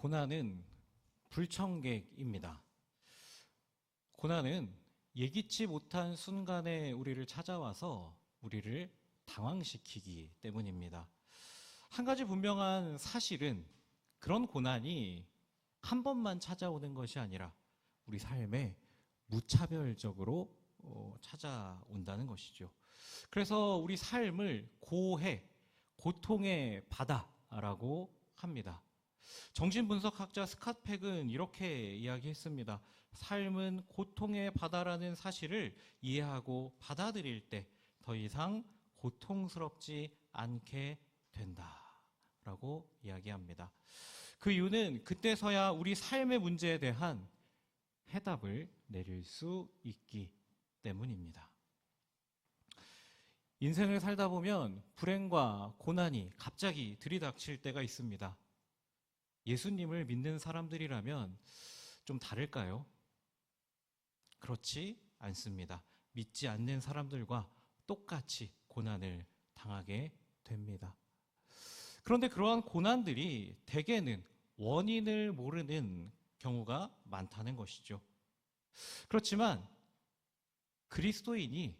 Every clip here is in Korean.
고난은 불청객입니다. 고난은 예기치 못한 순간에 우리를 찾아와서 우리를 당황시키기 때문입니다. 한 가지 분명한 사실은 그런 고난이 한 번만 찾아오는 것이 아니라 우리 삶에 무차별적으로 찾아온다는 것이죠. 그래서 우리 삶을 고해, 고통의 바다라고 합니다. 정신분석학자 스캇 팩은 이렇게 이야기했습니다. 삶은 고통의 바다라는 사실을 이해하고 받아들일 때 더 이상 고통스럽지 않게 된다라고 이야기합니다. 그 이유는 그때서야 우리 삶의 문제에 대한 해답을 내릴 수 있기 때문입니다. 인생을 살다 보면 불행과 고난이 갑자기 들이닥칠 때가 있습니다. 예수님을 믿는 사람들이라면 좀 다를까요? 그렇지 않습니다. 믿지 않는 사람들과 똑같이 고난을 당하게 됩니다. 그런데 그러한 고난들이 대개는 원인을 모르는 경우가 많다는 것이죠. 그렇지만 그리스도인이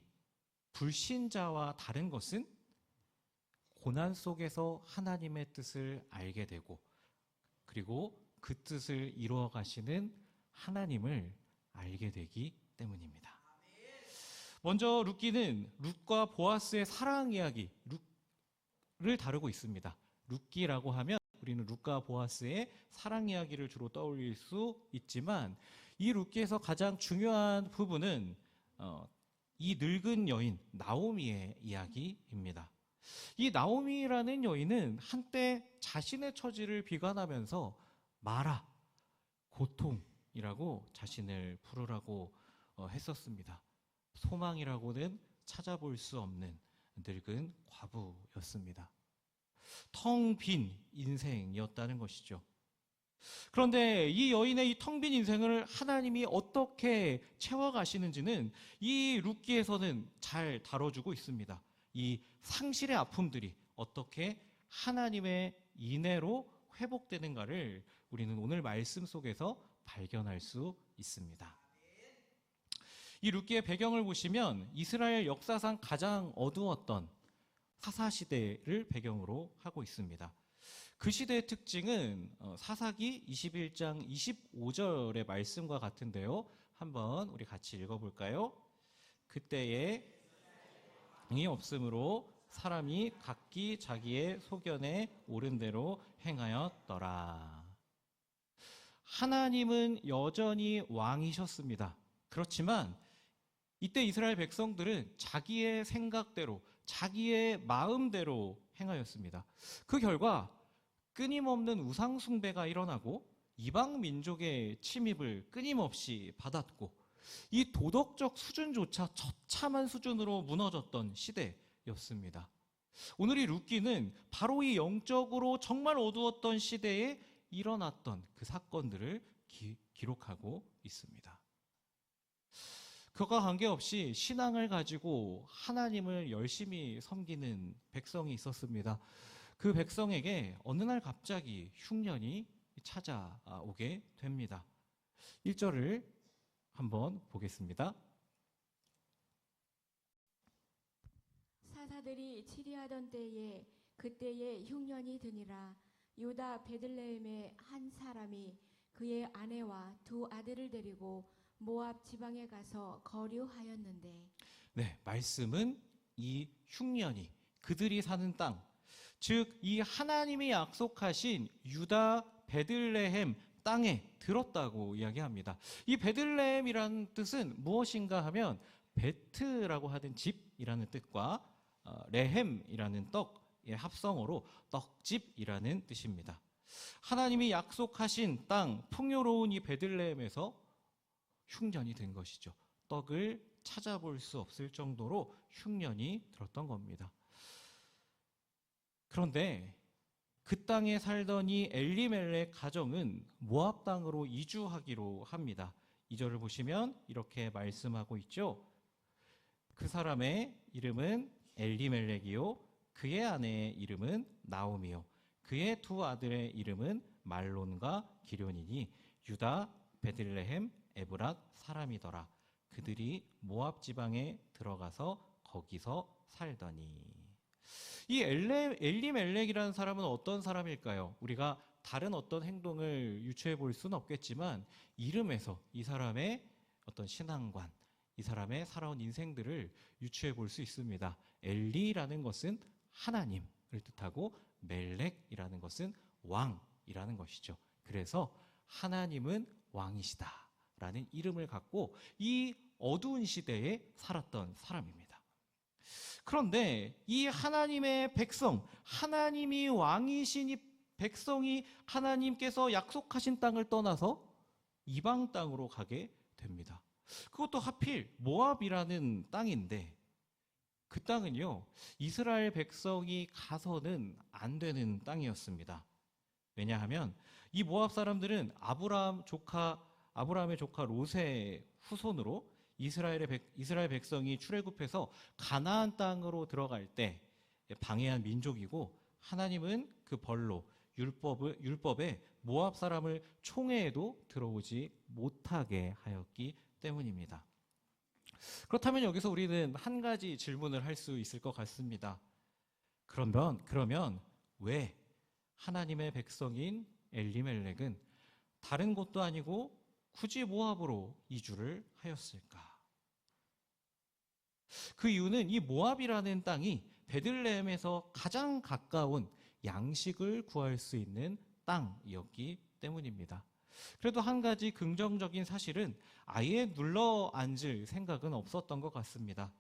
불신자와 다른 것은 고난 속에서 하나님의 뜻을 알게 되고 그리고 그 뜻을 이루어 가시는 하나님을 알게 되기 때문입니다. 먼저 룻기는 룻과 보아스의 사랑 이야기를 다루고 있습니다. 룻기라고 하면 우리는 룻과 보아스의 사랑 이야기를 주로 떠올릴 수 있지만 이 룻기에서 가장 중요한 부분은 이 늙은 여인 나오미의 이야기입니다. 이 나오미라는 여인은 한때 자신의 처지를 비관하면서 마라, 고통이라고 자신을 부르라고 했었습니다. 소망이라고는 찾아볼 수 없는 늙은 과부였습니다. 텅 빈 인생이었다는 것이죠. 그런데 이 여인의 이 텅 빈 인생을 하나님이 어떻게 채워가시는지는 이 룻기에서는 잘 다뤄주고 있습니다. 이 상실의 아픔들이 어떻게 하나님의 인애로 회복되는가를 우리는 오늘 말씀 속에서 발견할 수 있습니다. 이 룻기의 배경을 보시면 이스라엘 역사상 가장 어두웠던 사사시대를 배경으로 하고 있습니다. 그 시대의 특징은 사사기 21장 25절의 말씀과 같은데요. 한번 우리 같이 읽어볼까요? 그때에 왕이 없으므로 사람이 각기 자기의 소견에 옳은 대로 행하였더라. 하나님은 여전히 왕이셨습니다. 그렇지만 이때 이스라엘 백성들은 자기의 생각대로 자기의 마음대로 행하였습니다. 그 결과 끊임없는 우상 숭배가 일어나고 이방 민족의 침입을 끊임없이 받았고 이 도덕적 수준조차 처참한 수준으로 무너졌던 시대였습니다. 오늘 이 룻기는 바로 이 영적으로 정말 어두웠던 시대에 일어났던 그 사건들을 기록하고 있습니다. 그것과 관계없이 신앙을 가지고 하나님을 열심히 섬기는 백성이 있었습니다. 그 백성에게 어느 날 갑자기 흉년이 찾아오게 됩니다. 1절을 한번 보겠습니다. 사사들이 치리하던 때에 그때에 흉년이 드니라. 유다 베들레헴의 한 사람이 그의 아내와 두 아들을 데리고 모압 지방에 가서 거류하였는데. 네, 말씀은 이 흉년이 그들이 사는 땅, 즉 이 하나님이 약속하신 유다 베들레헴 땅에 들었다고 이야기합니다. 이 베들레헴이라는 뜻은 무엇인가 하면 베트라고 하는 집이라는 뜻과 레헴이라는 떡의 합성어로 떡집이라는 뜻입니다. 하나님이 약속하신 땅, 풍요로운 이 베들레헴에서 흉년이 든 것이죠. 떡을 찾아볼 수 없을 정도로 흉년이 들었던 겁니다. 그런데 그 땅에 살던 이 엘리멜렉 가정은 모압 땅으로 이주하기로 합니다. 2절을 보시면 이렇게 말씀하고 있죠. 그 사람의 이름은 엘리멜렉이요, 그의 아내의 이름은 나오미요, 그의 두 아들의 이름은 말론과 기련이니 유다 베들레헴 에브랏 사람이더라. 그들이 모압 지방에 들어가서 거기서 살더니. 이 엘리멜렉이라는 사람은 어떤 사람일까요? 우리가 다른 어떤 행동을 유추해 볼 수는 없겠지만 이름에서 이 사람의 어떤 신앙관, 이 사람의 살아온 인생들을 유추해 볼 수 있습니다. 엘리라는 것은 하나님을 뜻하고 멜렉이라는 것은 왕이라는 것이죠. 그래서 하나님은 왕이시다라는 이름을 갖고 이 어두운 시대에 살았던 사람입니다. 그런데 이 하나님의 백성, 하나님이 왕이시니 백성이 하나님께서 약속하신 땅을 떠나서 이방 땅으로 가게 됩니다. 그것도 하필 모압이라는 땅인데 그 땅은요, 이스라엘 백성이 가서는 안 되는 땅이었습니다. 왜냐하면 이 모압 사람들은 아브라함의 조카 롯의 후손으로 이스라엘 백성이 출애굽해서 가나안 땅으로 들어갈 때 방해한 민족이고, 하나님은 그 벌로 율법에 모압 사람을 총회에도 들어오지 못하게 하였기 때문입니다. 그렇다면 여기서 우리는 한 가지 질문을 할 수 있을 것 같습니다. 그러면 왜 하나님의 백성인 엘리멜렉은 다른 곳도 아니고 굳이 모압으로 이주를 하였을까? 그 이유는 이 모압이라는 땅이 베들레헴에서 가장 가까운 양식을 구할 수 있는 땅이었기 때문입니다. 그래도 한 가지 긍정적인 사실은 아예 눌러 앉을 생각은 없었던 것 같습니다.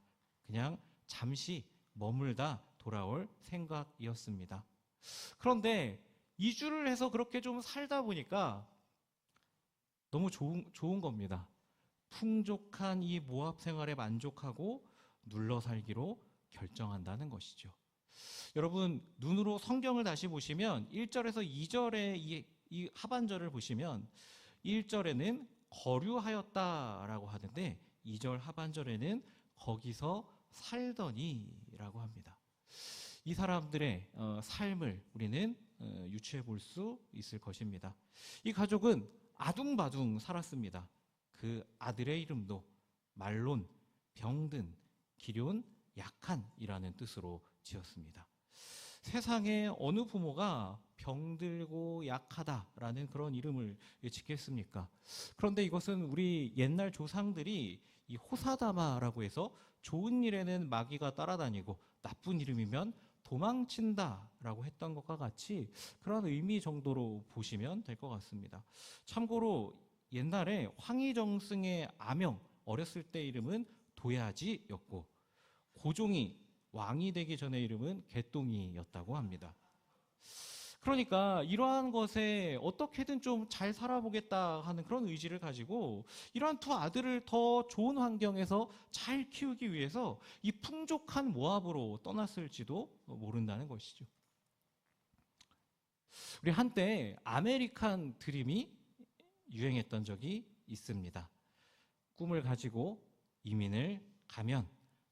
그냥 잠시 머물다 돌아올 생각이었습니다. 그런데 이주를 해서 그렇게 좀 살다 보니까 너무 좋은 겁니다. 풍족한 이 모압 생활에 만족하고 눌러 살기로 결정한다는 것이죠. 여러분, 눈으로 성경을 다시 보시면 1절에서 2절의 이 하반절을 보시면 1절에는 거류하였다라고 하는데 2절 하반절에는 거기서 살더니라고 합니다. 이 사람들의 삶을 우리는 유추해 볼 수 있을 것입니다. 이 가족은 아둥바둥 살았습니다. 그 아들의 이름도 말론, 병든, 기럨, 약한이라는 뜻으로 지었습니다. 세상에 어느 부모가 병들고 약하다라는 그런 이름을 짓겠습니까? 그런데 이것은 우리 옛날 조상들이 이 호사다마라고 해서 좋은 일에는 마귀가 따라다니고 나쁜 이름이면 도망친다라고 했던 것과 같이 그런 의미 정도로 보시면 될 것 같습니다. 참고로 옛날에 황희정승의 아명, 어렸을 때 이름은 도야지였고, 고종이 왕이 되기 전의 이름은 개똥이였다고 합니다. 그러니까 이러한 것에 어떻게든 좀 잘 살아보겠다 하는 그런 의지를 가지고 이러한 두 아들을 더 좋은 환경에서 잘 키우기 위해서 이 풍족한 모압으로 떠났을지도 모른다는 것이죠. 우리 한때 아메리칸 드림이 유행했던 적이 있습니다. 꿈을 가지고 이민을 가면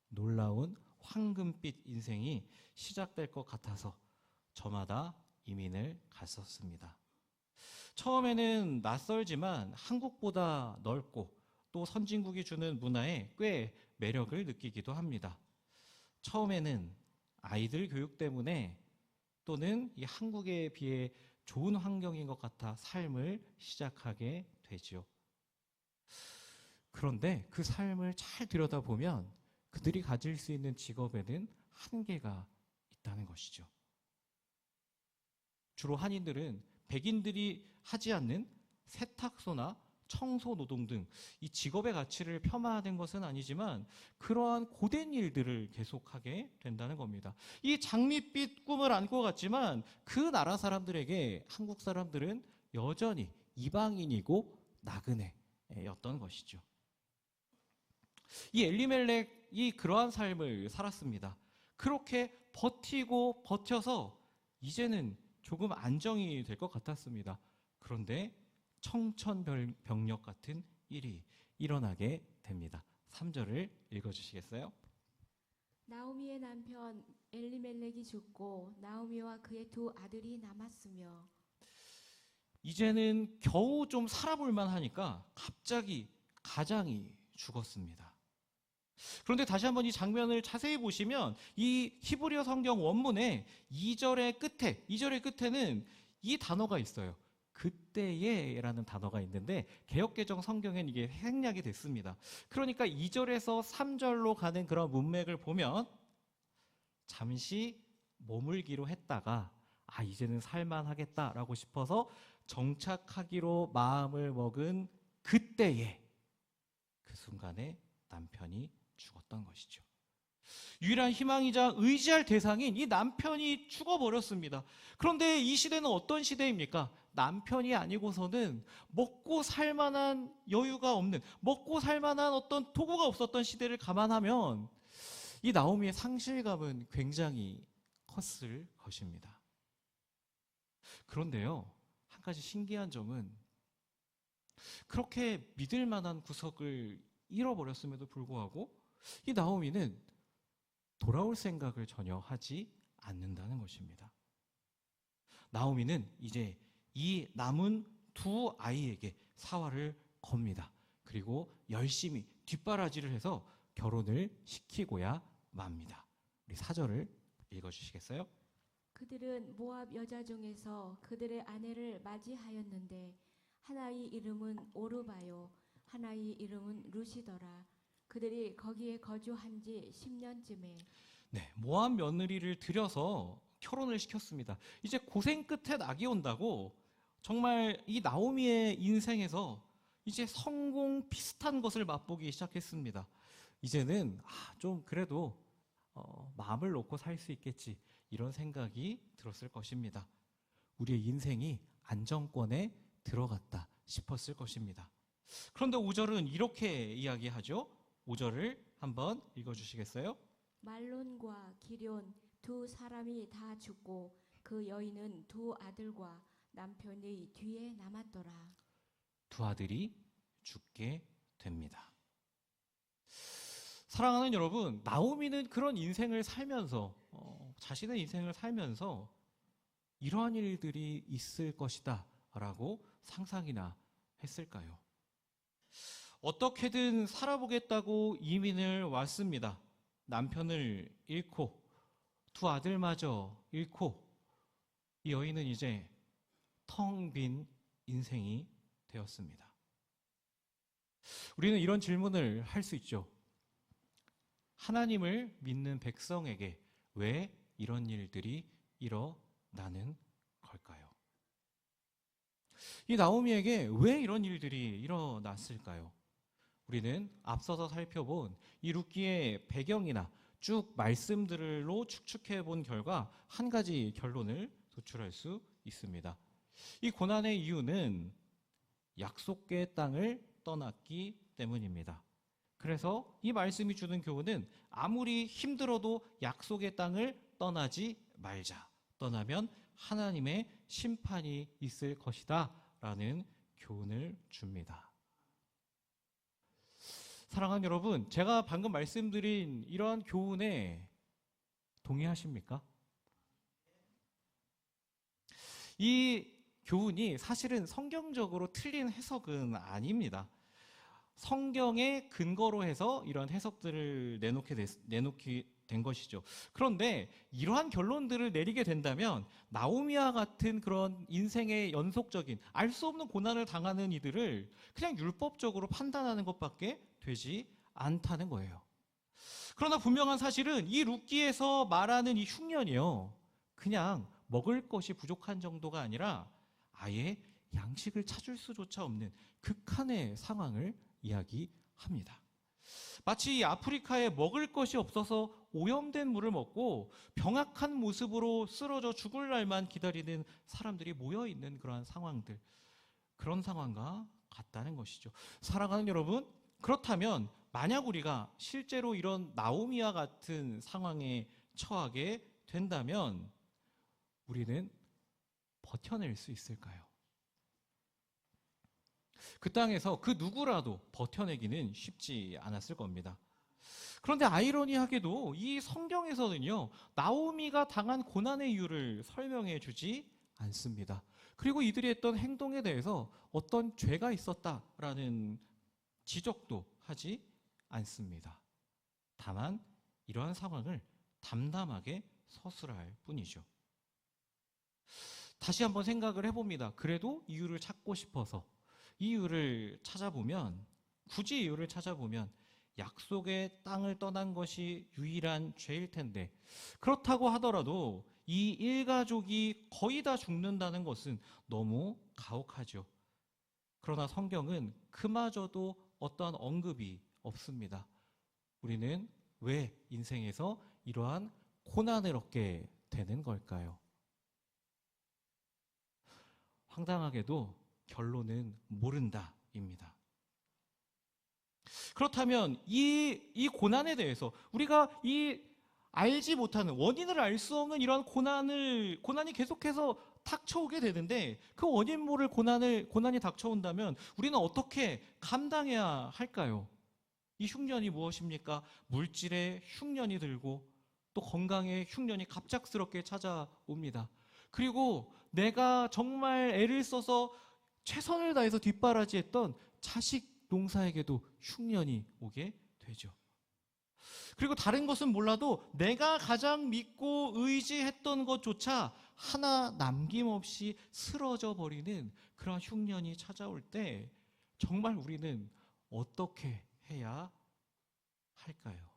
놀라운 황금빛 인생이 시작될 것 같아서 저마다 이민을 갔었습니다. 처음에는 낯설지만 한국보다 넓고 또 선진국이 주는 문화에 꽤 매력을 느끼기도 합니다. 처음에는 아이들 교육 때문에 또는 이 한국에 비해 좋은 환경인 것 같아 삶을 시작하게 되지요. 그런데 그 삶을 잘 들여다보면 그들이 가질 수 있는 직업에는 한계가 있다는 것이죠. 주로 한인들은 백인들이 하지 않는 세탁소나 청소 노동 등 이 직업의 가치를 폄하하는 것은 아니지만 그러한 고된 일들을 계속하게 된다는 겁니다. 이 장밋빛 꿈을 안고 갔지만 그 나라 사람들에게 한국 사람들은 여전히 이방인이고 나그네였던 것이죠. 이 엘리멜렉이 그러한 삶을 살았습니다. 그렇게 버티고 버텨서 이제는 조금 안정이 될 것 같았습니다. 그런데 청천벽력 같은 일이 일어나게 됩니다. 3절을 읽어주시겠어요? 나오미의 남편 엘리멜렉이 죽고 나오미와 그의 두 아들이 남았으며. 이제는 겨우 좀 살아볼만 하니까 갑자기 가장이 죽었습니다. 그런데 다시 한번 이 장면을 자세히 보시면 이 히브리어 성경 원문에 2절의 끝에는 이 단어가 있어요. 그때에라는 단어가 있는데 개역개정 성경엔 이게 생략이 됐습니다. 그러니까 2절에서 3절로 가는 그런 문맥을 보면 잠시 머물기로 했다가 이제는 살만하겠다라고 싶어서 정착하기로 마음을 먹은 그때에 그 순간에 남편이 죽었던 것이죠. 유일한 희망이자 의지할 대상인 이 남편이 죽어버렸습니다. 그런데 이 시대는 어떤 시대입니까? 남편이 아니고서는 먹고 살만한 여유가 없는, 먹고 살만한 어떤 도구가 없었던 시대를 감안하면 이 나오미의 상실감은 굉장히 컸을 것입니다. 그런데요, 한 가지 신기한 점은 그렇게 믿을 만한 구석을 잃어버렸음에도 불구하고 이 나오미는 돌아올 생각을 전혀 하지 않는다는 것입니다. 나오미는 이제 이 남은 두 아이에게 사활을 겁니다. 그리고 열심히 뒷바라지를 해서 결혼을 시키고야 맙니다. 우리 4절을 읽어주시겠어요? 그들은 모압 여자 중에서 그들의 아내를 맞이하였는데 하나의 이름은 오르바요 하나의 이름은 루시더라. 그들이 거기에 거주한 지 10년쯤에 네, 모압 며느리를 들여서 결혼을 시켰습니다. 이제 고생 끝에 낙이 온다고 정말 이 나오미의 인생에서 이제 성공 비슷한 것을 맛보기 시작했습니다. 이제는 좀 그래도 마음을 놓고 살 수 있겠지, 이런 생각이 들었을 것입니다. 우리의 인생이 안정권에 들어갔다 싶었을 것입니다. 그런데 5절은 이렇게 이야기하죠. 5절을 한번 읽어주시겠어요? 말론과 기럨 두 사람이 다 죽고 그 여인은 두 아들과 남편의 뒤에 남았더라. 두 아들이 죽게 됩니다. 사랑하는 여러분, 나오미는 그런 인생을 살면서 자신의 인생을 살면서 이러한 일들이 있을 것이다 라고 상상이나 했을까요? 어떻게든 살아보겠다고 이민을 왔습니다. 남편을 잃고 두 아들마저 잃고 이 여인은 이제 텅 빈 인생이 되었습니다. 우리는 이런 질문을 할 수 있죠. 하나님을 믿는 백성에게 왜 이런 일들이 일어나는 걸까요? 이 나오미에게 왜 이런 일들이 일어났을까요? 우리는 앞서서 살펴본 이 룻기의 배경이나 쭉 말씀들로 추측해 본 결과 한 가지 결론을 도출할 수 있습니다. 이 고난의 이유는 약속의 땅을 떠났기 때문입니다. 그래서 이 말씀이 주는 교훈은 아무리 힘들어도 약속의 땅을 떠나지 말자. 떠나면 하나님의 심판이 있을 것이다 라는 교훈을 줍니다. 사랑하는 여러분, 제가 방금 말씀드린 이러한 교훈에 동의하십니까? 이 교훈이 사실은 성경적으로 틀린 해석은 아닙니다. 성경의 근거로 해서 이런 해석들을 내놓게 된 것이죠. 그런데 이러한 결론들을 내리게 된다면 나오미와 같은 그런 인생의 연속적인 알 수 없는 고난을 당하는 이들을 그냥 율법적으로 판단하는 것밖에 되지 않다는 거예요. 그러나 분명한 사실은 이 룻기에서 말하는 이 흉년이요, 그냥 먹을 것이 부족한 정도가 아니라 아예 양식을 찾을 수조차 없는 극한의 상황을 이야기합니다. 마치 아프리카에 먹을 것이 없어서 오염된 물을 먹고 병약한 모습으로 쓰러져 죽을 날만 기다리는 사람들이 모여있는 그러한 상황들, 그런 상황과 같다는 것이죠. 사랑하는 여러분, 그렇다면 만약 우리가 실제로 이런 나오미와 같은 상황에 처하게 된다면 우리는 버텨낼 수 있을까요? 그 땅에서 그 누구라도 버텨내기는 쉽지 않았을 겁니다. 그런데 아이러니하게도 이 성경에서는요, 나오미가 당한 고난의 이유를 설명해 주지 않습니다. 그리고 이들이 했던 행동에 대해서 어떤 죄가 있었다라는 지적도 하지 않습니다. 다만 이러한 상황을 담담하게 서술할 뿐이죠. 다시 한번 생각을 해봅니다. 그래도 이유를 찾고 싶어서 이유를 찾아보면, 굳이 이유를 찾아보면 약속의 땅을 떠난 것이 유일한 죄일 텐데, 그렇다고 하더라도 이 일가족이 거의 다 죽는다는 것은 너무 가혹하죠. 그러나 성경은 그마저도 어떠한 언급이 없습니다. 우리는 왜 인생에서 이러한 고난을 얻게 되는 걸까요? 황당하게도 결론은 모른다입니다. 그렇다면 이 고난에 대해서 우리가 이 알지 못하는, 원인을 알 수 없는 이러한 고난이 계속해서 닥쳐오게 되는데, 그 원인 모를 고난이 닥쳐온다면 우리는 어떻게 감당해야 할까요? 이 흉년이 무엇입니까? 물질의 흉년이 들고 또 건강의 흉년이 갑작스럽게 찾아옵니다. 그리고 내가 정말 애를 써서 최선을 다해서 뒷바라지했던 자식 농사에게도 흉년이 오게 되죠. 그리고 다른 것은 몰라도 내가 가장 믿고 의지했던 것조차 하나 남김없이 쓰러져 버리는 그런 흉년이 찾아올 때 정말 우리는 어떻게 해야 할까요?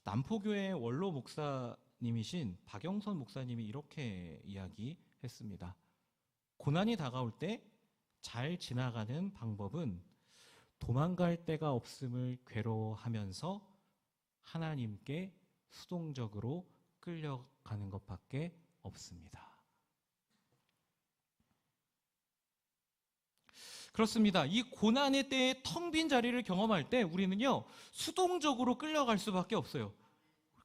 남포교회 원로 목사님이신 박영선 목사님이 이렇게 이야기했습니다. 고난이 다가올 때 잘 지나가는 방법은 도망갈 데가 없음을 괴로워하면서 하나님께 수동적으로 끌려가는 것밖에 없습니다. 그렇습니다. 이 고난의 때에 텅 빈 자리를 경험할 때 우리는요, 수동적으로 끌려갈 수밖에 없어요.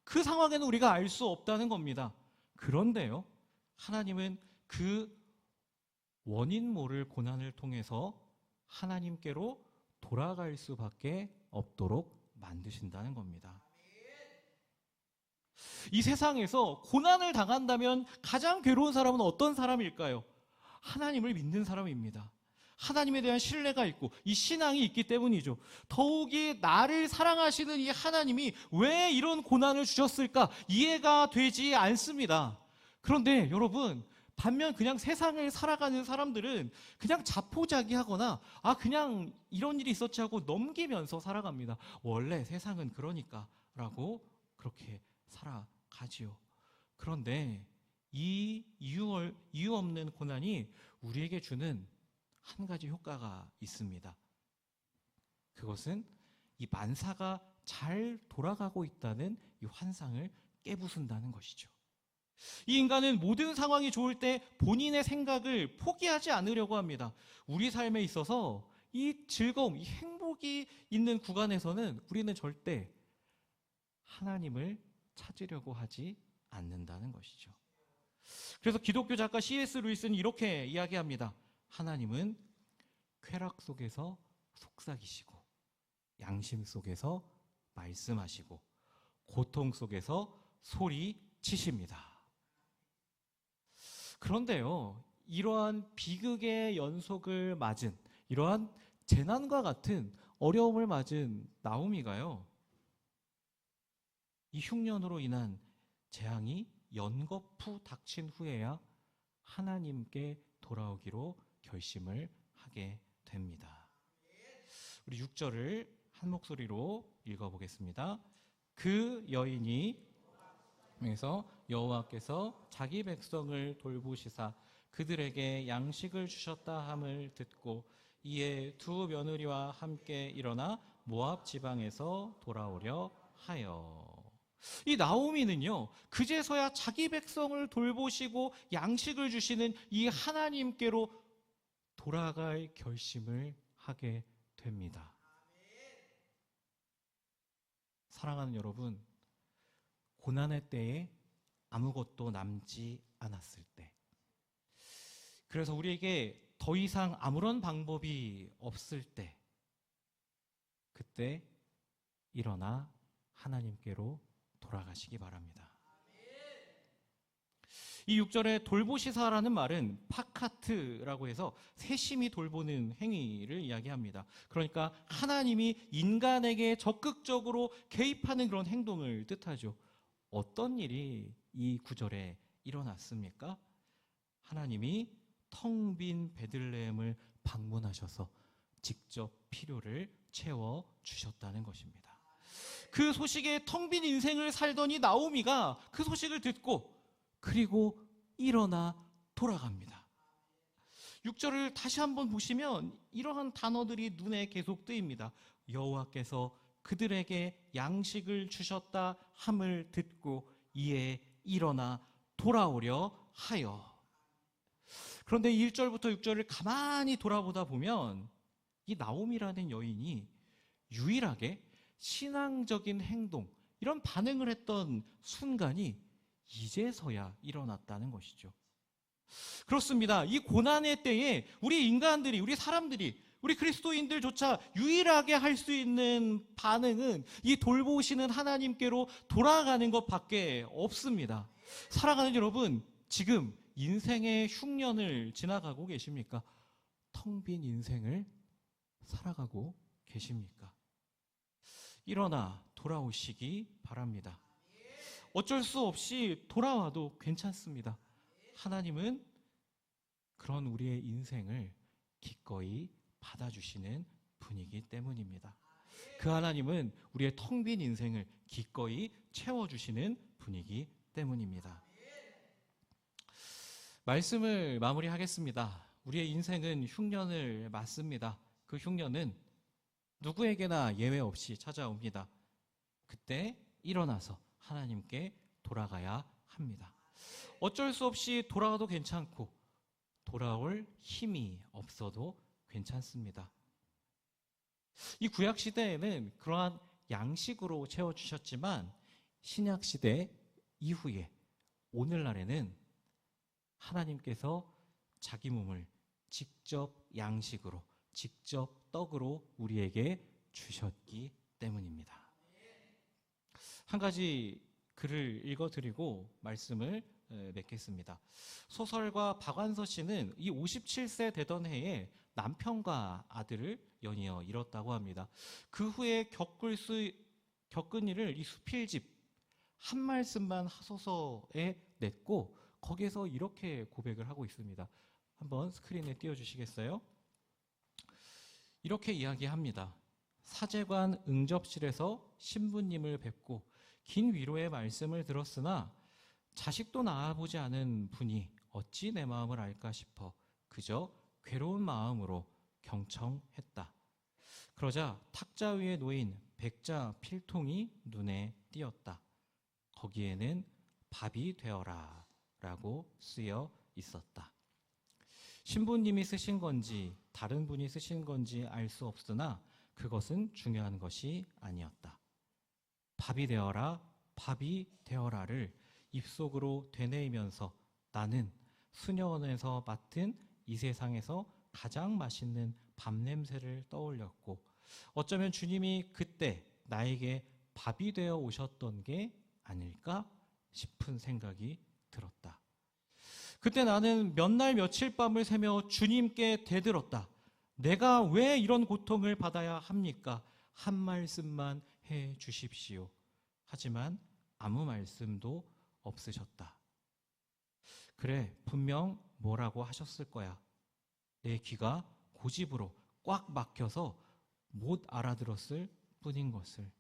그 상황에는 우리가 알 수 없다는 겁니다. 그런데요, 하나님은 그 원인 모를 고난을 통해서 하나님께로 돌아갈 수밖에 없도록 만드신다는 겁니다. 이 세상에서 고난을 당한다면 가장 괴로운 사람은 어떤 사람일까요? 하나님을 믿는 사람입니다. 하나님에 대한 신뢰가 있고 이 신앙이 있기 때문이죠. 더욱이 나를 사랑하시는 이 하나님이 왜 이런 고난을 주셨을까 이해가 되지 않습니다. 그런데 여러분, 반면 그냥 세상을 살아가는 사람들은 그냥 자포자기하거나 그냥 이런 일이 있었지 하고 넘기면서 살아갑니다. 원래 세상은 그러니까 라고 그렇게 살아가지요. 그런데 이 이유 없는 고난이 우리에게 주는 한 가지 효과가 있습니다. 그것은 이 만사가 잘 돌아가고 있다는 이 환상을 깨부순다는 것이죠. 이 인간은 모든 상황이 좋을 때 본인의 생각을 포기하지 않으려고 합니다. 우리 삶에 있어서 이 즐거움, 이 행복이 있는 구간에서는 우리는 절대 하나님을 찾으려고 하지 않는다는 것이죠. 그래서 기독교 작가 C.S. 루이스는 이렇게 이야기합니다. 하나님은 쾌락 속에서 속삭이시고 양심 속에서 말씀하시고 고통 속에서 소리치십니다. 그런데요, 이러한 비극의 연속을 맞은, 이러한 재난과 같은 어려움을 맞은 나오미가요, 이 흉년으로 인한 재앙이 연거푸 닥친 후에야 하나님께 돌아오기로 결심을 하게 됩니다. 우리 6절을 한 목소리로 읽어보겠습니다. 그 여인이 그래서 여호와께서 자기 백성을 돌보시사 그들에게 양식을 주셨다 함을 듣고 이에 두 며느리와 함께 일어나 모압 지방에서 돌아오려 하여. 이 나오미는요, 그제서야 자기 백성을 돌보시고 양식을 주시는 이 하나님께로 돌아갈 결심을 하게 됩니다. 사랑하는 여러분, 고난의 때에 아무것도 남지 않았을 때, 그래서 우리에게 더 이상 아무런 방법이 없을 때, 그때 일어나 하나님께로 돌아가시기 바랍니다. 이 6절에 돌보시사라는 말은 파카트라고 해서 세심히 돌보는 행위를 이야기합니다. 그러니까 하나님이 인간에게 적극적으로 개입하는 그런 행동을 뜻하죠. 어떤 일이 이 9절에 일어났습니까? 하나님이 텅 빈 베들레헴을 방문하셔서 직접 필요를 채워 주셨다는 것입니다. 그 소식에 텅 빈 인생을 살던 이 나오미가 그 소식을 듣고 그리고 일어나 돌아갑니다. 6절을 다시 한번 보시면 이러한 단어들이 눈에 계속 뜨입니다. 여호와께서 그들에게 양식을 주셨다 함을 듣고 이에 일어나 돌아오려 하여. 그런데 1절부터 6절을 가만히 돌아보다 보면 이 나오미라는 여인이 유일하게 신앙적인 행동, 이런 반응을 했던 순간이 이제서야 일어났다는 것이죠. 그렇습니다. 이 고난의 때에 우리 인간들이, 우리 사람들이, 우리 그리스도인들조차 유일하게 할 수 있는 반응은 이 돌보시는 하나님께로 돌아가는 것밖에 없습니다. 사랑하는 여러분, 지금 인생의 흉년을 지나가고 계십니까? 텅 빈 인생을 살아가고 계십니까? 일어나 돌아오시기 바랍니다. 어쩔 수 없이 돌아와도 괜찮습니다. 하나님은 그런 우리의 인생을 기꺼이 받아주시는 분이기 때문입니다. 그 하나님은 우리의 텅 빈 인생을 기꺼이 채워주시는 분이기 때문입니다. 말씀을 마무리하겠습니다. 우리의 인생은 흉년을 맞습니다. 그 흉년은 누구에게나 예외 없이 찾아옵니다. 그때 일어나서 하나님께 돌아가야 합니다. 어쩔 수 없이 돌아가도 괜찮고 돌아올 힘이 없어도 괜찮습니다. 이 구약 시대에는 그러한 양식으로 채워주셨지만 신약 시대 이후에 오늘날에는 하나님께서 자기 몸을 직접 양식으로, 직접 떡으로 우리에게 주셨기 때문입니다. 한 가지 글을 읽어드리고 말씀을 맺겠습니다. 소설가 박완서 씨는 이 57세 되던 해에 남편과 아들을 연이어 잃었다고 합니다. 그 후에 겪은 일을 이 수필집 한 말씀만 하소서에 냈고 거기에서 이렇게 고백을 하고 있습니다. 한번 스크린에 띄워주시겠어요? 이렇게 이야기합니다. 사제관 응접실에서 신부님을 뵙고 긴 위로의 말씀을 들었으나 자식도 낳아보지 않은 분이 어찌 내 마음을 알까 싶어 그저 괴로운 마음으로 경청했다. 그러자 탁자 위에 놓인 백자 필통이 눈에 띄었다. 거기에는 밥이 되어라 라고 쓰여 있었다. 신부님이 쓰신 건지 다른 분이 쓰신 건지 알 수 없으나 그것은 중요한 것이 아니었다. 밥이 되어라, 밥이 되어라를 입속으로 되뇌이면서 나는 수녀원에서 맡은 이 세상에서 가장 맛있는 밥 냄새를 떠올렸고 어쩌면 주님이 그때 나에게 밥이 되어 오셨던 게 아닐까 싶은 생각이 들었다. 그때 나는 몇 날 며칠 밤을 새며 주님께 대들었다. 내가 왜 이런 고통을 받아야 합니까? 한 말씀만 해 주십시오. 하지만 아무 말씀도 없으셨다. 그래, 분명 뭐라고 하셨을 거야. 내 귀가 고집으로 꽉 막혀서 못 알아들었을 뿐인 것을.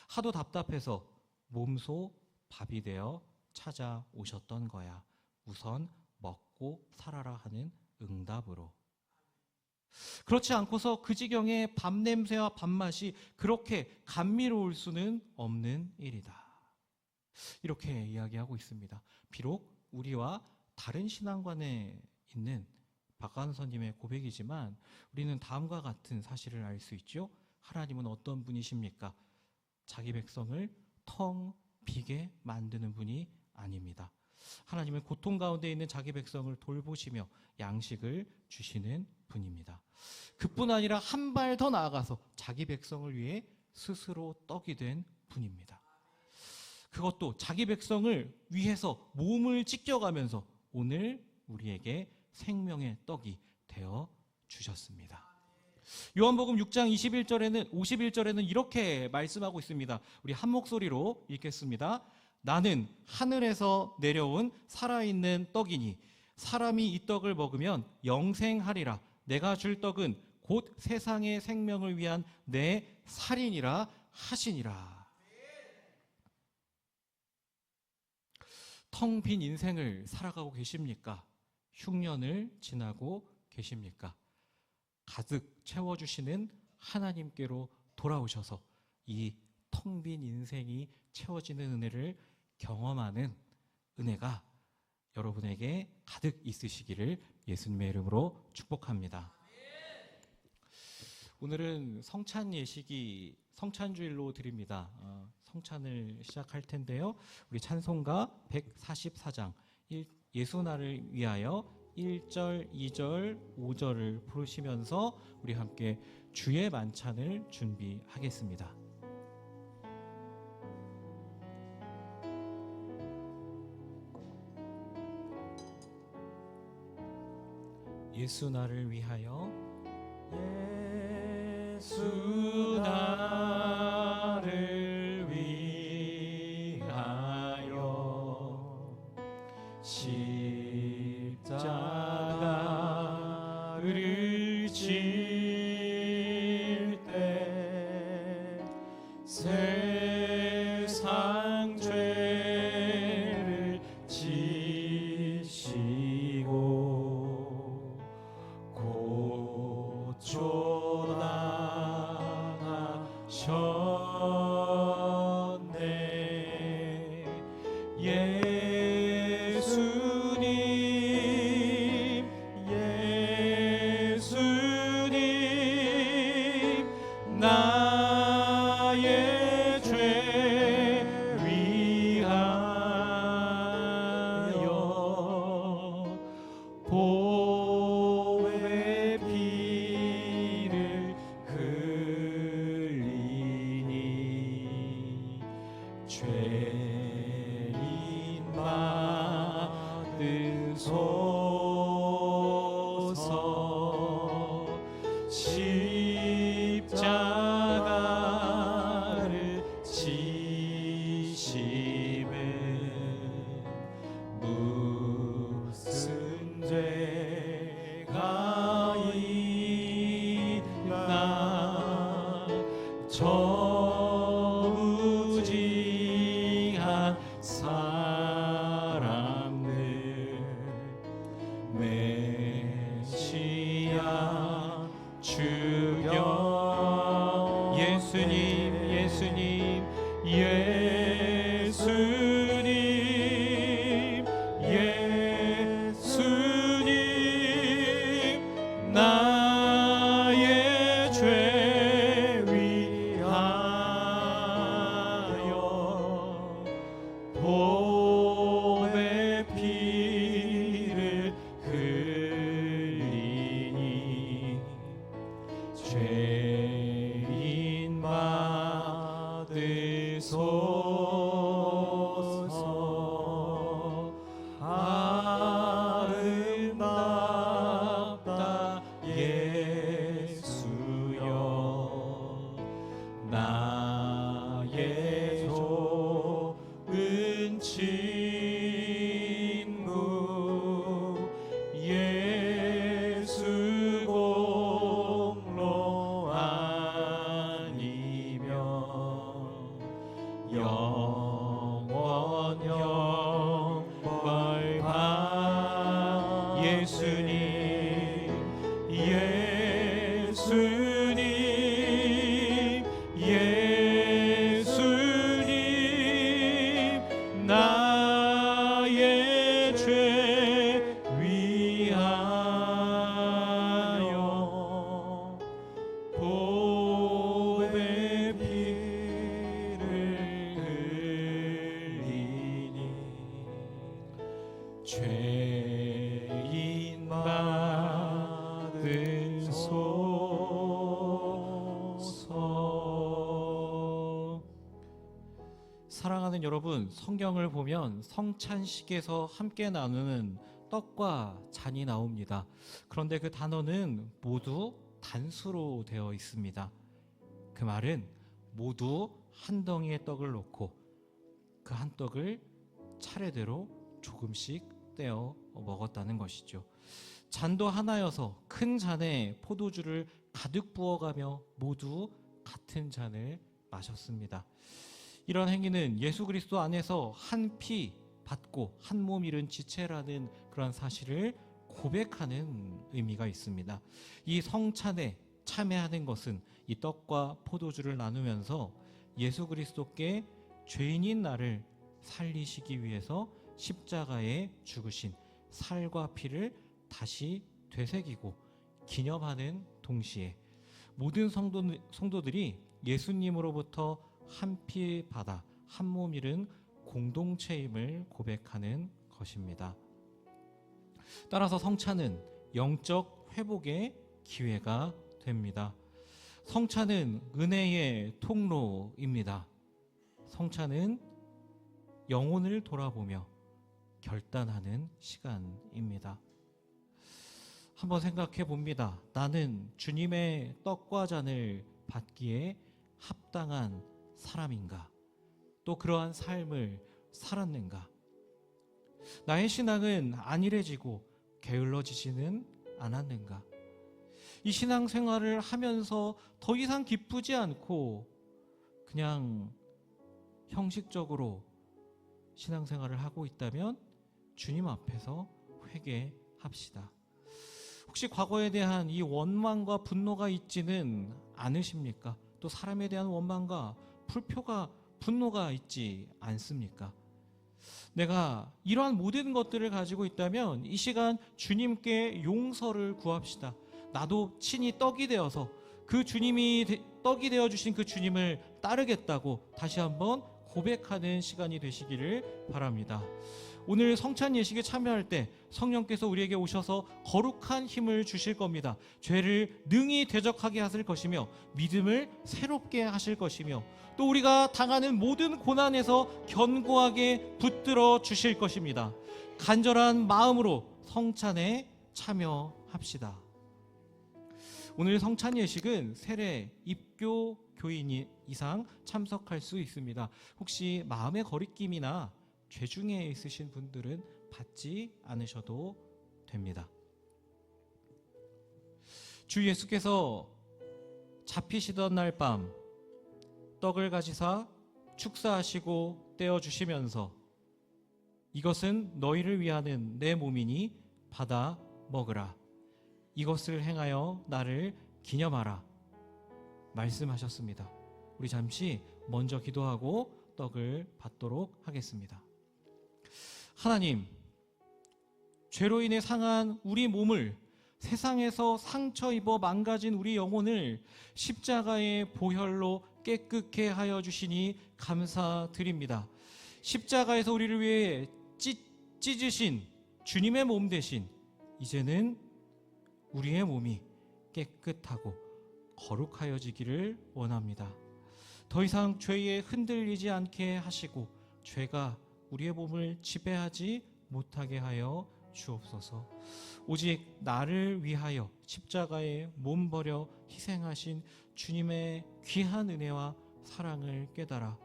하도 답답해서 몸소 밥이 되어 찾아오셨던 거야. 우선 먹고 살아라 하는 응답으로. 그렇지 않고서 그 지경에 밥 냄새와 밥맛이 그렇게 감미로울 수는 없는 일이다. 이렇게 이야기하고 있습니다. 비록 우리와 다른 신앙관에 있는 박완서님의 고백이지만 우리는 다음과 같은 사실을 알 수 있죠. 하나님은 어떤 분이십니까? 자기 백성을 텅 비게 만드는 분이 아닙니다. 하나님은 고통 가운데 있는 자기 백성을 돌보시며 양식을 주시는 분입니다. 그뿐 아니라 한 발 더 나아가서 자기 백성을 위해 스스로 떡이 된 분입니다. 그것도 자기 백성을 위해서 몸을 찢겨가면서 오늘 우리에게 생명의 떡이 되어 주셨습니다. 요한복음 6장 51절에는 이렇게 말씀하고 있습니다. 우리 한 목소리로 읽겠습니다. 나는 하늘에서 내려온 살아있는 떡이니 사람이 이 떡을 먹으면 영생하리라. 내가 줄 떡은 곧 세상의 생명을 위한 내 살이니라 하시니라. 텅 빈 인생을 살아가고 계십니까? 흉년을 지나고 계십니까? 가득 채워주시는 하나님께로 돌아오셔서 이 텅 빈 인생이 채워지는 은혜를 경험하는 은혜가 여러분에게 가득 있으시기를 예수님의 이름으로 축복합니다. 오늘은 성찬 예식이 성찬주일로 드립니다. 성찬을 시작할 텐데요. 우리 찬송가 144장 예수 나를 위하여 1절, 2절, 5절을 부르시면서 우리 함께 주의 만찬을 준비하겠습니다. 예수 나를 위하여 예수 나를 위하여 십자가를 질 때 세상 죄를 지시고 고초당하셨네. 예수님 나의 죄 위하여 보배 피를 흘리니 죄인 받으소서. 십자가를 지심에 무슨 죄가 있나. 저무지한 사람들 메시아 주여. 예수님 예수님 예수님 나의 죄 위하여 보배 피를 흘리니 죄인 받으소서. 아름답다 예수여. 나의 좋은 친구 예수 공로 아니면 영원 영벌 바. 예수님 예수님 나의 죄 위하여 보배 피를 흘리니 죄인 받으소서. 여러분, 성경을 보면 성찬식에서 함께 나누는 떡과 잔이 나옵니다. 그런데 그 단어는 모두 단수로 되어 있습니다. 그 말은 모두 한 덩이의 떡을 놓고 그 한 떡을 차례대로 조금씩 떼어 먹었다는 것이죠. 잔도 하나여서 큰 잔에 포도주를 가득 부어가며 모두 같은 잔을 마셨습니다. 이런 행위는 예수 그리스도 안에서 한 피 받고 한 몸 이룬 지체라는 그런 사실을 고백하는 의미가 있습니다. 이 성찬에 참여하는 것은 이 떡과 포도주를 나누면서 예수 그리스도께 죄인인 나를 살리시기 위해서 십자가에 죽으신 살과 피를 다시 되새기고 기념하는 동시에 모든 성도들이 예수님으로부터 한 피 받아 한 몸 이룬 공동체임을 고백하는 것입니다. 따라서 성찬은 영적 회복의 기회가 됩니다. 성찬은 은혜의 통로입니다. 성찬은 영혼을 돌아보며 결단하는 시간입니다. 한번 생각해 봅니다. 나는 주님의 떡과 잔을 받기에 합당한 사람인가? 또 그러한 삶을 살았는가? 나의 신앙은 안일해지고 게을러지지는 않았는가? 이 신앙생활을 하면서 더 이상 기쁘지 않고 그냥 형식적으로 신앙생활을 하고 있다면 주님 앞에서 회개합시다. 혹시 과거에 대한 이 원망과 분노가 있지는 않으십니까? 또 사람에 대한 원망과 분노가 있지 않습니까? 내가 이러한 모든 것들을 가지고 있다면 이 시간 주님께 용서를 구합시다. 나도 친히 떡이 되어서 그 주님이 떡이 되어 주신 그 주님을 따르겠다고 다시 한번 고백하는 시간이 되시기를 바랍니다. 오늘 성찬 예식에 참여할 때 성령께서 우리에게 오셔서 거룩한 힘을 주실 겁니다. 죄를 능히 대적하게 하실 것이며 믿음을 새롭게 하실 것이며 또 우리가 당하는 모든 고난에서 견고하게 붙들어 주실 것입니다. 간절한 마음으로 성찬에 참여합시다. 오늘 성찬 예식은 세례, 입교 교인 이상 참석할 수 있습니다. 혹시 마음의 거리낌이나 죄 중에 있으신 분들은 받지 않으셔도 됩니다. 주 예수께서 잡히시던 날 밤 떡을 가지사 축사하시고 떼어주시면서 이것은 너희를 위하는 내 몸이니 받아 먹으라. 이것을 행하여 나를 기념하라 말씀하셨습니다. 우리 잠시 먼저 기도하고 떡을 받도록 하겠습니다. 하나님, 죄로 인해 상한 우리 몸을, 세상에서 상처 입어 망가진 우리 영혼을 십자가의 보혈로 깨끗게 하여 주시니 감사드립니다. 십자가에서 우리를 위해 찢으신 주님의 몸 대신 이제는 우리의 몸이 깨끗하고 거룩하여지기를 원합니다. 더 이상 죄에 흔들리지 않게 하시고 죄가 우리의 몸을 지배하지 못하게 하여 주옵소서. 오직 나를 위하여 십자가에 몸 버려 희생하신 주님의 귀한 은혜와 사랑을 깨달아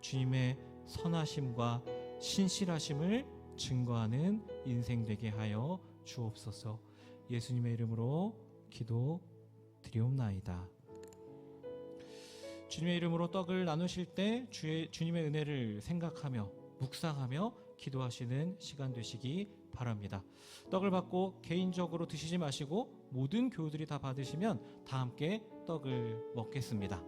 주님의 선하심과 신실하심을 증거하는 인생 되게 하여 주옵소서. 예수님의 이름으로 기도드리옵나이다. 주님의 이름으로 떡을 나누실 때 주님의 은혜를 생각하며 묵상하며 기도하시는 시간 되시기 바랍니다. 떡을 받고 개인적으로 드시지 마시고 모든 교우들이 다 받으시면 다 함께 떡을 먹겠습니다.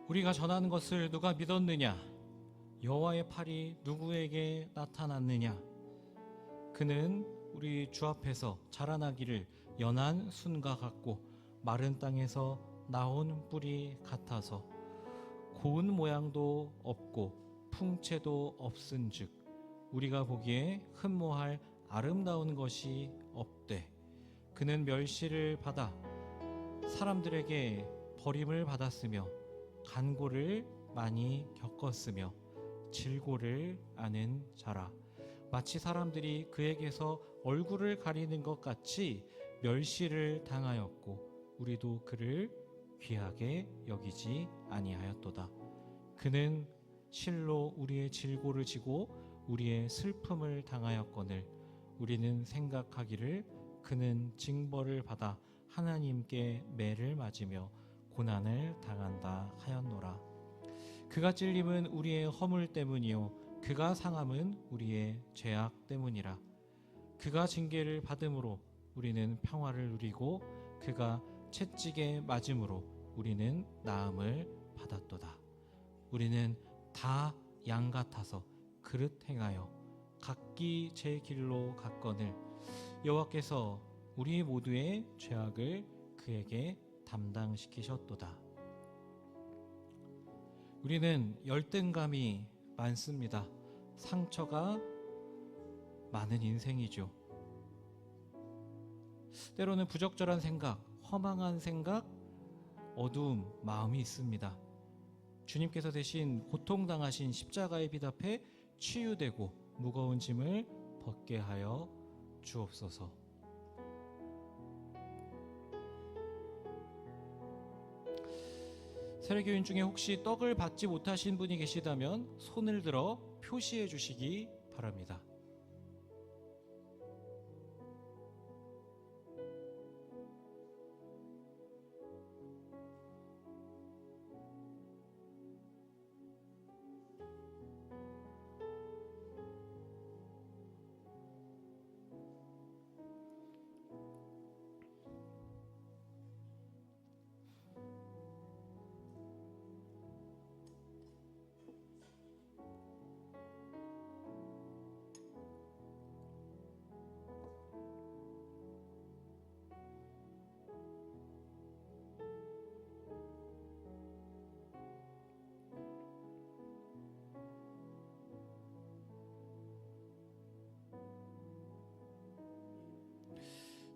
우리가 전하는 것을 누가 믿었느냐? 여호와의 팔이 누구에게 나타났느냐? 그는 우리 주 앞에서 자라나기를 연한 순과 같고 마른 땅에서 나온 뿌리 같아서 고운 모양도 없고 풍채도 없은즉 우리가 보기에 흠모할 아름다운 것이 없되 그는 멸시를 받아 사람들에게 버림을 받았으며 간고를 많이 겪었으며 질고를 아는 자라. 마치 사람들이 그에게서 얼굴을 가리는 것 같이 멸시를 당하였고 우리도 그를 귀하게 여기지 아니하였도다. 그는 실로 우리의 질고를 지고 우리의 슬픔을 당하였거늘 우리는 생각하기를 그는 징벌을 받아 하나님께 매를 맞으며 고난을 당한다 하였노라. 그가 찔림은 우리의 허물 때문이요 그가 상함은 우리의 죄악 때문이라. 그가 징계를 받음으로 우리는 평화를 누리고 그가 채찍에 맞음으로 우리는 나음을 받았도다. 우리는 다 양 같아서 그릇 행하여 각기 제 길로 갔거늘 여호와께서 우리 모두의 죄악을 그에게 담당시키셨도다. 우리는 열등감이 많습니다. 상처가 많은 인생이죠. 때로는 부적절한 생각, 허망한 생각, 어두움 마음이 있습니다. 주님께서 대신 고통당하신 십자가의 빛 앞에 치유되고 무거운 짐을 벗게 하여 주옵소서. 세례교인 중에 혹시 떡을 받지 못하신 분이 계시다면 손을 들어 표시해 주시기 바랍니다.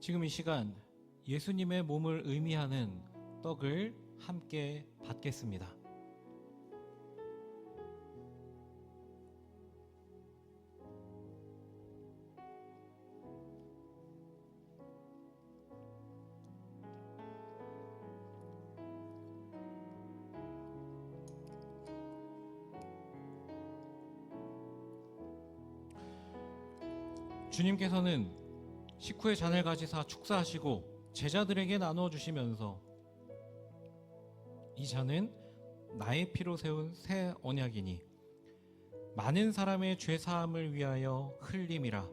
지금 이 시간 예수님의 몸을 의미하는 떡을 함께 받겠습니다. 주님께서는 식후에 잔을 가지사 축사하시고 제자들에게 나누어 주시면서 이 잔은 나의 피로 세운 새 언약이니 많은 사람의 죄 사함을 위하여 흘림이라.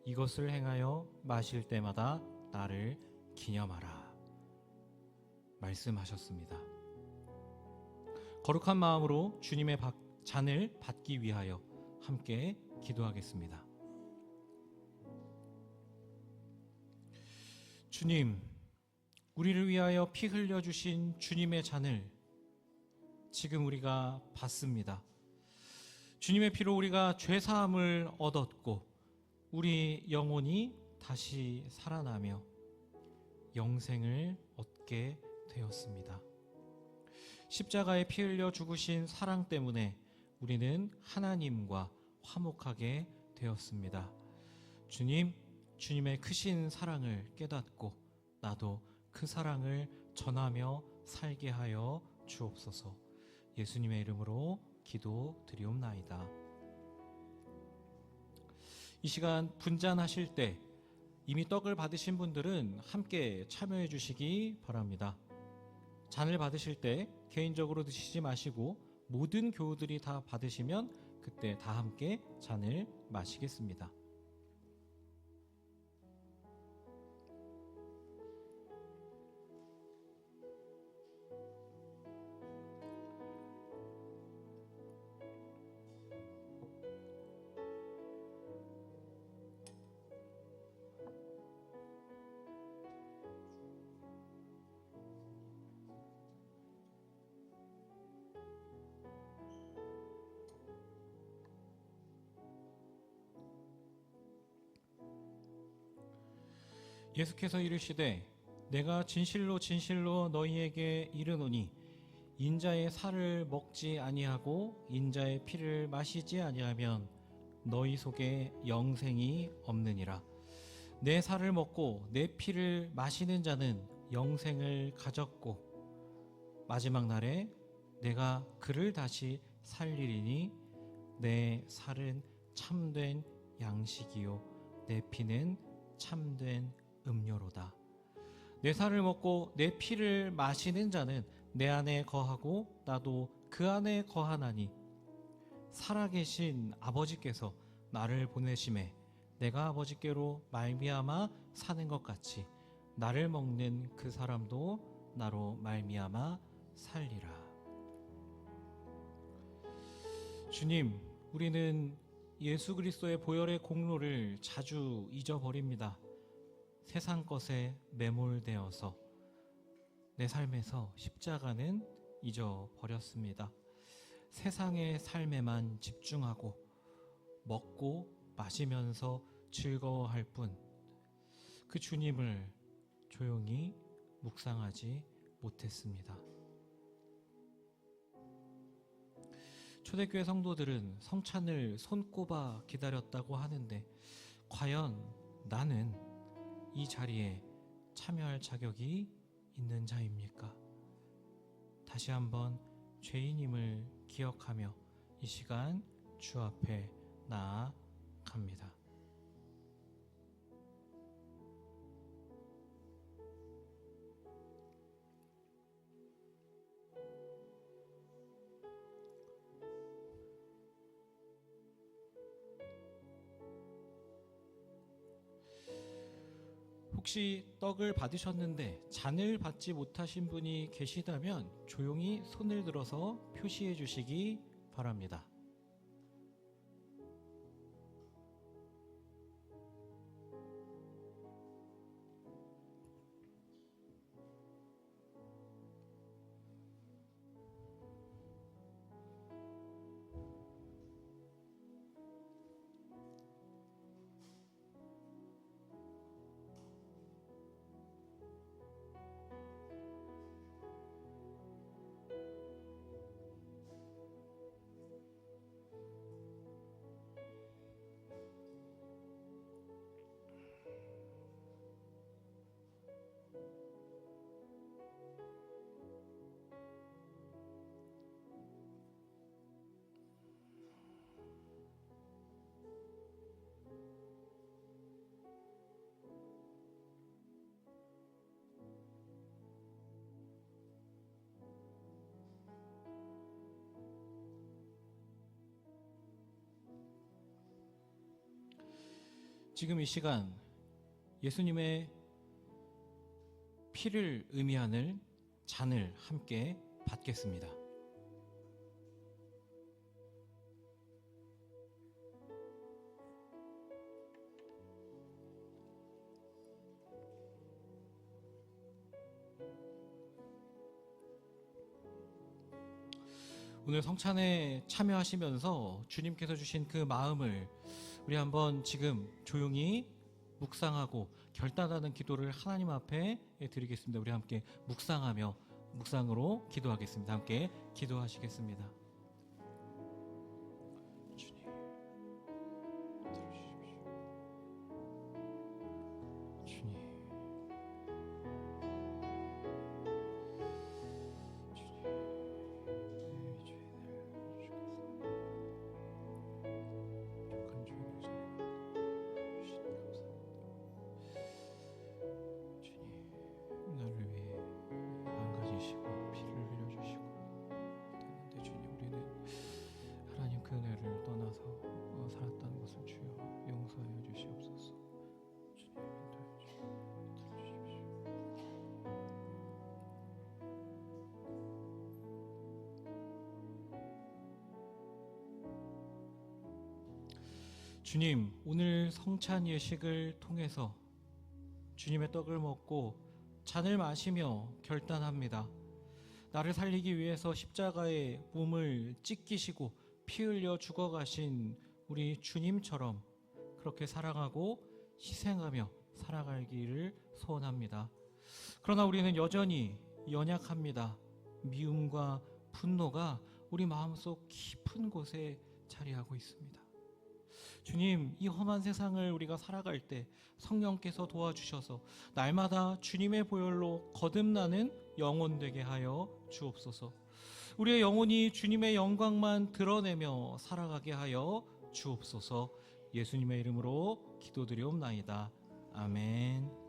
이것을 행하여 마실 때마다 나를 기념하라 말씀하셨습니다. 거룩한 마음으로 주님의 잔을 받기 위하여 함께 기도하겠습니다. 주님, 우리를 위하여 피 흘려주신 주님의 잔을 지금 우리가 받습니다. 주님의 피로 우리가 죄사함을 얻었고 우리 영혼이 다시 살아나며 영생을 얻게 되었습니다. 십자가에 피 흘려 죽으신 사랑 때문에 우리는 하나님과 화목하게 되었습니다. 주님, 주님의 크신 사랑을 깨닫고 나도 그 사랑을 전하며 살게 하여 주옵소서. 예수님의 이름으로 기도드리옵나이다. 이 시간 분잔하실 때 이미 떡을 받으신 분들은 함께 참여해 주시기 바랍니다. 잔을 받으실 때 개인적으로 드시지 마시고 모든 교우들이 다 받으시면 그때 다 함께 잔을 마시겠습니다. 예수께서 이르시되 내가 진실로 진실로 너희에게 이르노니 인자의 살을 먹지 아니하고 인자의 피를 마시지 아니하면 너희 속에 영생이 없느니라. 내 살을 먹고 내 피를 마시는 자는 영생을 가졌고 마지막 날에 내가 그를 다시 살리리니 내 살은 참된 양식이요 내 피는 참된 음료로다. 내 살을 먹고 내 피를 마시는 자는 내 안에 거하고 나도 그 안에 거하나니 살아계신 아버지께서 나를 보내심에 내가 아버지께로 말미암아 사는 것 같이 나를 먹는 그 사람도 나로 말미암아 살리라. 주님, 우리는 예수 그리스도의 보혈의 공로를 자주 잊어버립니다. 세상 것에 매몰되어서 내 삶에서 십자가는 잊어버렸습니다. 세상의 삶에만 집중하고 먹고 마시면서 즐거워할 뿐 그 주님을 조용히 묵상하지 못했습니다. 초대교회 성도들은 성찬을 손꼽아 기다렸다고 하는데 과연 나는 이 자리에 참여할 자격이 있는 자입니까? 다시 한번 죄인임을 기억하며 이 시간 주 앞에 나아갑니다. 혹시 떡을 받으셨는데 잔을 받지 못하신 분이 계시다면 조용히 손을 들어서 표시해 주시기 바랍니다. 지금 이 시간 예수님의 피를 의미하는 잔을 함께 받겠습니다. 오늘 성찬에 참여하시면서 주님께서 주신 그 마음을 우리 한번 지금 조용히 묵상하고 결단하는 기도를 하나님 앞에 드리겠습니다. 우리 함께 묵상하며 묵상으로 기도하겠습니다. 함께 기도하시겠습니다. 주님, 들어주십시오. 주님, 주님, 오늘 성찬 예식을 통해서 주님의 떡을 먹고 잔을 마시며 결단합니다. 나를 살리기 위해서 십자가에 몸을 찢기시고 피 흘려 죽어가신 우리 주님처럼 그렇게 사랑하고 희생하며 살아가기를 소원합니다. 그러나 우리는 여전히 연약합니다. 미움과 분노가 우리 마음속 깊은 곳에 자리하고 있습니다. 주님, 이 험한 세상을 우리가 살아갈 때 성령께서 도와주셔서 날마다 주님의 보혈로 거듭나는 영혼 되게 하여 주옵소서. 우리의 영혼이 주님의 영광만 드러내며 살아가게 하여 주옵소서. 예수님의 이름으로 기도드리옵나이다. 아멘.